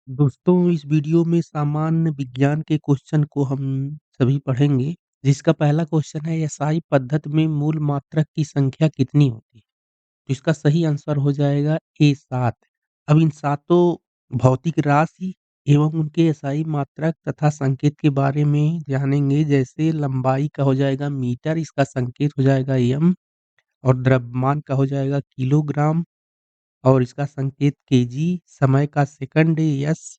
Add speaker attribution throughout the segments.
Speaker 1: दोस्तों, इस वीडियो में सामान्य विज्ञान के क्वेश्चन को हम सभी पढ़ेंगे, जिसका पहला क्वेश्चन है एसआई पद्धति में मूल मात्रक की संख्या कितनी होती है? तो इसका सही आंसर हो जाएगा ए 7। अब इन सातों भौतिक राशि एवं उनके एसआई मात्रक तथा संकेत के बारे में जानेंगे। जैसे लंबाई का हो जाएगा मीटर, इसका संकेत हो जाएगा एम, और द्रव्यमान का हो जाएगा किलोग्राम, और इसका संकेत केजी, समय का सेकंड एस,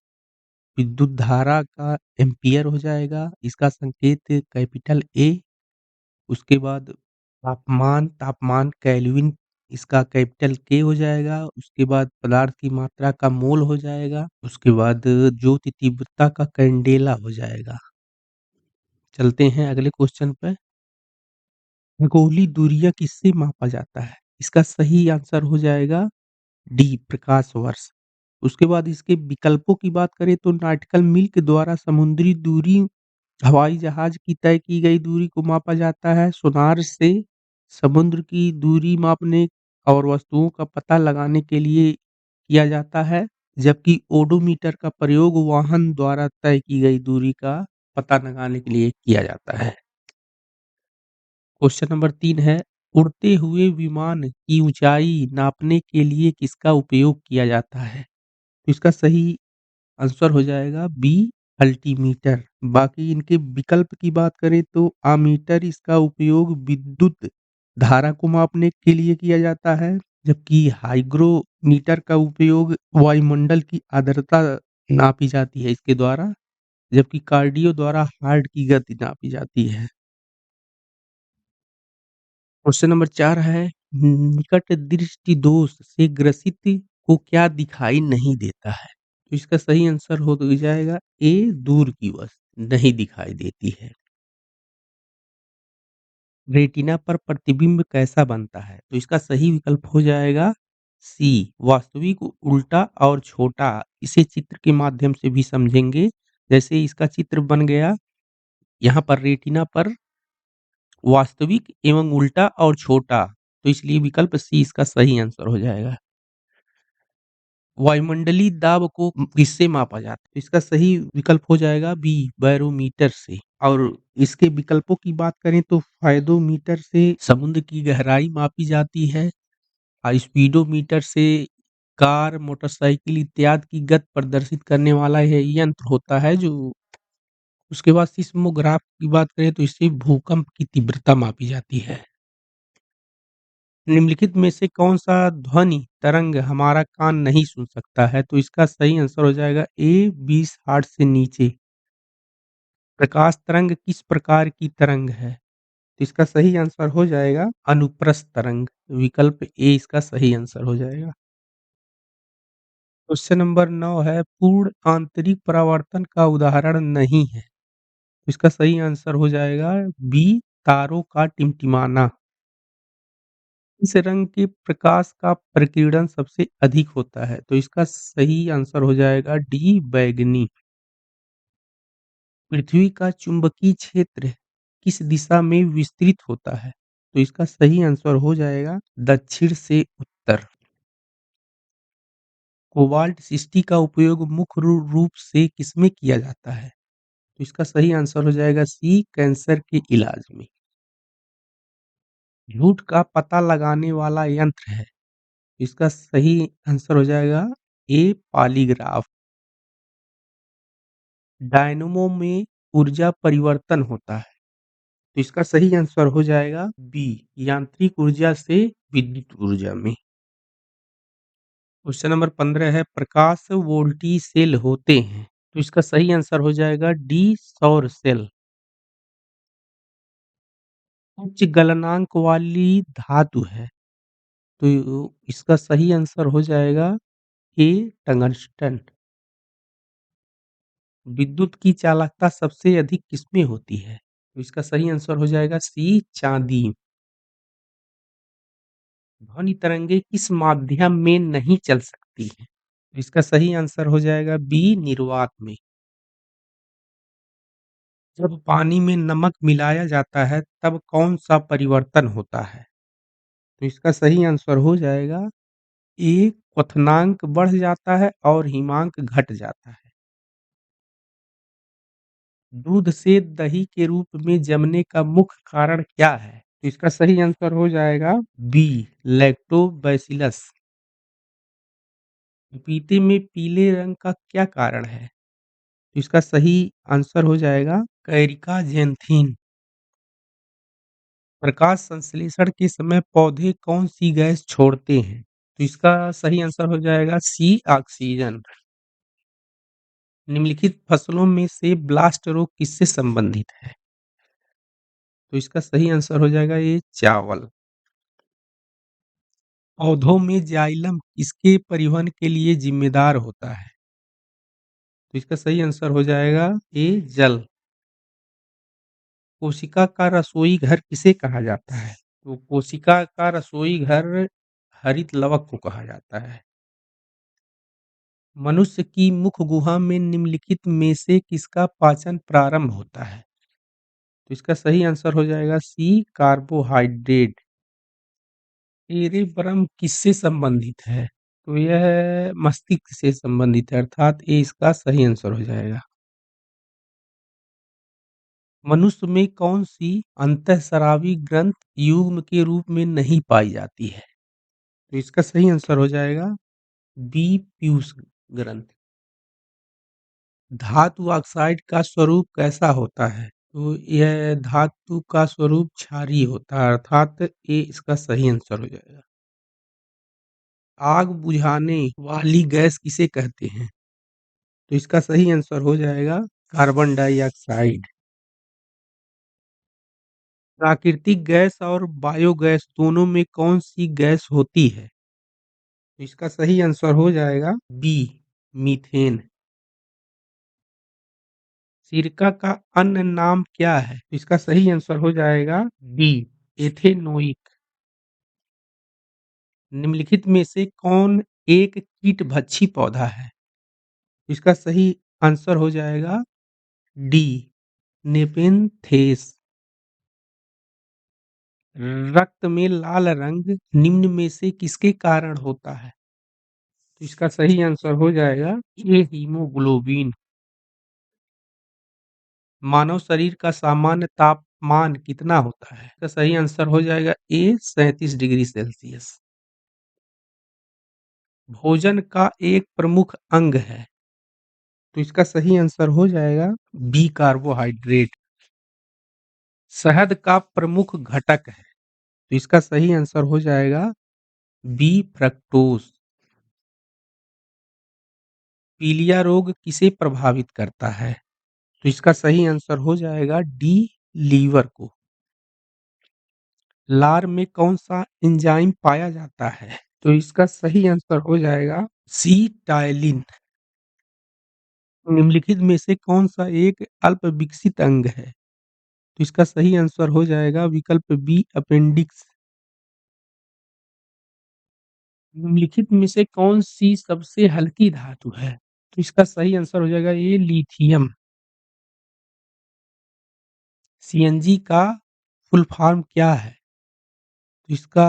Speaker 1: विद्युत धारा का एम्पीयर हो जाएगा, इसका संकेत कैपिटल ए। उसके बाद तापमान केल्विन, इसका कैपिटल के हो जाएगा। उसके बाद पदार्थ की मात्रा का मोल हो जाएगा। उसके बाद ज्योति तीव्रता का कैंडेला हो जाएगा। चलते हैं अगले क्वेश्चन पे। खगोलीय दूरियां किससे मापा जाता है? इसका सही आंसर हो जाएगा डी, प्रकाश वर्ष। उसके बाद इसके विकल्पों की बात करें तो नाटिकल मील के द्वारा समुद्री दूरी, हवाई जहाज की तय की गई दूरी को मापा जाता है। सोनार से समुद्र की दूरी मापने और वस्तुओं का पता लगाने के लिए किया जाता है। जबकि ओडोमीटर का प्रयोग वाहन द्वारा तय की गई दूरी का पता लगाने के लिए किया जाता है। क्वेश्चन नंबर 3 है, उड़ते हुए विमान की ऊंचाई नापने के लिए किसका उपयोग किया जाता है? तो इसका सही आंसर हो जाएगा बी, अल्टीमीटर। बाकी इनके विकल्प की बात करें तो आमीटर, इसका उपयोग विद्युत धारा को मापने के लिए किया जाता है। जबकि हाइग्रोमीटर का उपयोग वायुमंडल की आर्द्रता नापी जाती है इसके द्वारा। जबकि कार्डियो द्वारा हार्ट की गति नापी जाती है। क्वेश्चन नंबर 4 है, निकट दृष्टि दोष से ग्रसित को क्या दिखाई नहीं देता है? तो इसका सही आंसर हो जाएगा ए, दूर की वस्तु नहीं दिखाई देती है। रेटिना पर प्रतिबिंब कैसा बनता है? तो इसका सही विकल्प हो जाएगा सी, वास्तविक, उल्टा और छोटा। इसे चित्र के माध्यम से भी समझेंगे। जैसे इसका चित्र बन गया, यहाँ पर रेटिना पर वास्तविक एवं उल्टा और छोटा, तो इसलिए विकल्प सी इसका सही आंसर हो जाएगा। वायुमंडलीय दाब को किससे मापा जाता है? तो इसका सही विकल्प हो जाएगा बी, बैरोमीटर से। और इसके विकल्पों की बात करें तो फायदोमीटर से समुद्र की गहराई मापी जाती है, और स्पीडोमीटर से कार, मोटरसाइकिल इत्यादि की गति प्रदर्शित करने वाला यह यंत्र होता है जो। उसके बाद सिस्मोग्राफ की बात करें तो इससे भूकंप की तीव्रता मापी जाती है। निम्नलिखित में से कौन सा ध्वनि तरंग हमारा कान नहीं सुन सकता है? तो इसका सही आंसर हो जाएगा ए, 20 हर्ट्ज से नीचे। प्रकाश तरंग किस प्रकार की तरंग है? तो इसका सही आंसर हो जाएगा अनुप्रस्थ तरंग। विकल्प ए इसका सही आंसर हो जाएगा। क्वेश्चन नंबर 9 है, पूर्ण आंतरिक परावर्तन का उदाहरण नहीं है। तो इसका सही आंसर हो जाएगा बी, तारों का टिमटिमाना। इस रंग के प्रकाश का प्रकीर्णन सबसे अधिक होता है? तो इसका सही आंसर हो जाएगा डी, बैंगनी। पृथ्वी का चुंबकीय क्षेत्र किस दिशा में विस्तृत होता है? तो इसका सही आंसर हो जाएगा दक्षिण से उत्तर। कोबाल्ट 60 का उपयोग मुख्य रूप से किसमें किया जाता है? तो इसका सही आंसर हो जाएगा सी, कैंसर के इलाज में। झूठ का पता लगाने वाला यंत्र है? इसका सही आंसर हो जाएगा ए, पॉलीग्राफ। डायनमो में ऊर्जा परिवर्तन होता है? तो इसका सही आंसर हो जाएगा बी, यांत्रिक ऊर्जा से विद्युत ऊर्जा में। क्वेश्चन नंबर 15 है, प्रकाश वोल्टी सेल होते हैं? तो इसका सही आंसर हो जाएगा डी, सौर सेल। उच्च गलनांक वाली धातु है? तो इसका सही आंसर हो जाएगा ए, टंगस्टन। विद्युत की चालकता सबसे अधिक किसमें होती है? तो इसका सही आंसर हो जाएगा सी, चांदी। ध्वनि तरंगे किस माध्यम में नहीं चल सकती हैं? तो इसका सही आंसर हो जाएगा बी, निर्वात में। जब पानी में नमक मिलाया जाता है तब कौन सा परिवर्तन होता है? तो इसका सही आंसर हो जाएगा ए क्वथनांक बढ़ जाता है और हिमांक घट जाता है। दूध से दही के रूप में जमने का मुख्य कारण क्या है? तो इसका सही आंसर हो जाएगा बी लैक्टोबैसिलस। पपीते में पीले रंग का क्या कारण है? तो इसका सही आंसर हो जाएगा कैरिका ज़ैंथीन। प्रकाश संश्लेषण के समय पौधे कौन-सी गैस छोड़ते हैं? तो इसका सही आंसर हो जाएगा सी ऑक्सीजन। निम्नलिखित फसलों में से ब्लास्ट रोग किससे संबंधित है? तो इसका सही आंसर हो जाएगा ये चावल। पौधों में जाइलम किसके परिवहन के लिए जिम्मेदार होता है? तो इसका सही आंसर हो जाएगा ए जल। कोशिका का रसोई घर किसे कहा जाता है? तो कोशिका का रसोई घर हरित लवक को कहा जाता है। मनुष्य की मुख गुहा में निम्नलिखित में से किसका पाचन प्रारंभ होता है? तो इसका सही आंसर हो जाएगा सी कार्बोहाइड्रेट। एरेब्रम किससे संबंधित है? तो यह मस्तिष्क से संबंधित है अर्थात ए इसका सही आंसर हो जाएगा। मनुष्य में कौन-सी अंतःस्रावी ग्रंथ युग्म के रूप में नहीं पाई जाती है? तो इसका सही आंसर हो जाएगा बी पीयूष ग्रंथ। धातु ऑक्साइड का स्वरूप कैसा होता है? तो यह धातु का स्वरूप क्षारीय होता है अर्थात ए इसका सही आंसर हो जाएगा। आग बुझाने वाली गैस किसे कहते हैं? तो इसका सही आंसर हो जाएगा कार्बन डाइऑक्साइड। प्राकृतिक गैस और बायोगैस दोनों में कौन-सी गैस होती है? तो इसका सही आंसर हो जाएगा बी मीथेन। सिरका का अन्य नाम क्या है? तो इसका सही आंसर हो जाएगा बी एथेनोइक। निम्नलिखित में से कौन एक कीटभक्षी पौधा है? इसका सही आंसर हो जाएगा डी नेपेंथेस। रक्त में लाल रंग निम्न में से किसके कारण होता है? तो इसका सही आंसर हो जाएगा ए हीमोग्लोबिन। मानव शरीर का सामान्य तापमान कितना होता है? इसका सही आंसर हो जाएगा ए 37 डिग्री सेल्सियस। भोजन का एक प्रमुख अंग है, तो इसका सही आंसर हो जाएगा बी कार्बोहाइड्रेट। शहद का प्रमुख घटक है, तो इसका सही आंसर हो जाएगा बी फ्रक्टोज। पीलिया रोग किसे प्रभावित करता है? तो इसका सही आंसर हो जाएगा डी लीवर को। लार में कौन-सा एंजाइम पाया जाता है? तो इसका सही आंसर हो जाएगा सी टायलिन। निम्नलिखित में से कौन-सा एक अल्प विकसित अंग है? तो इसका सही आंसर हो जाएगा विकल्प बी अपेंडिक्स। निम्नलिखित में से कौन-सी सबसे हल्की धातु है? तो इसका सही आंसर हो जाएगा ये लिथियम। सीएनजी का फुल फॉर्म क्या है? तो इसका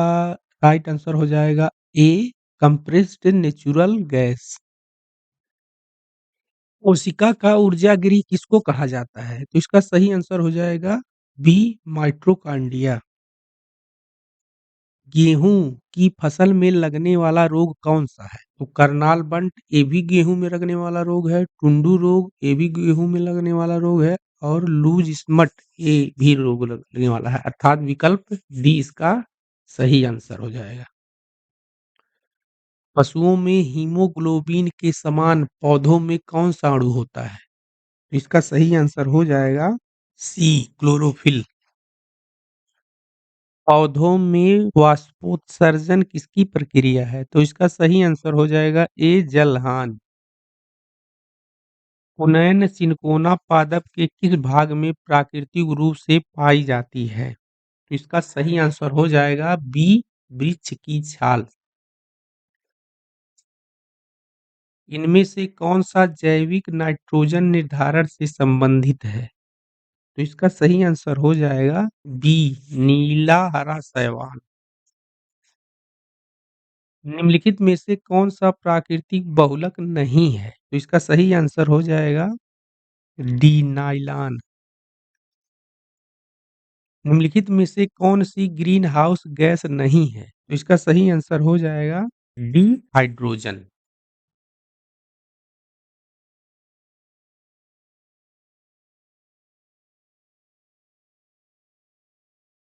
Speaker 1: राइट आंसर हो जाएगा ए कंप्रेस्ड नेचुरल गैस। कोशिका का ऊर्जागृह किसको कहा जाता है? तो इसका सही आंसर हो जाएगा बी माइटोकॉन्ड्रिया। गेहूँ की फसल में लगने वाला रोग कौन-सा है? तो करनाल बंट ये भी गेहूँ में लगने वाला रोग है, टुंडू रोग ये भी गेहूँ में लगने वाला रोग है और लूज स्मट ये भी रोग लगने वाला है अर्थात विकल्प डी इसका सही आंसर हो जाएगा। पशुओं में हीमोग्लोबिन के समान पौधों में कौन-सा अणु होता है? तो इसका सही आंसर हो जाएगा सी क्लोरोफिल। पौधों में वाष्पोत्सर्जन किसकी प्रक्रिया है? तो इसका सही आंसर हो जाएगा ए जलहान। पुनैन सिनकोना पादप के किस भाग में प्राकृतिक रूप से पाई जाती है? तो इसका सही आंसर हो जाएगा बी वृक्ष की छाल। इनमें से कौन-सा जैविक नाइट्रोजन निर्धारण से संबंधित है? तो इसका सही आंसर हो जाएगा बी नीला हरा शैवाल। निम्नलिखित में से कौन-सा प्राकृतिक बहुलक नहीं है? तो इसका सही आंसर हो जाएगा डी नायलॉन। निम्नलिखित में से कौन-सी ग्रीन हाउस गैस नहीं है? तो इसका सही आंसर हो जाएगा डी हाइड्रोजन।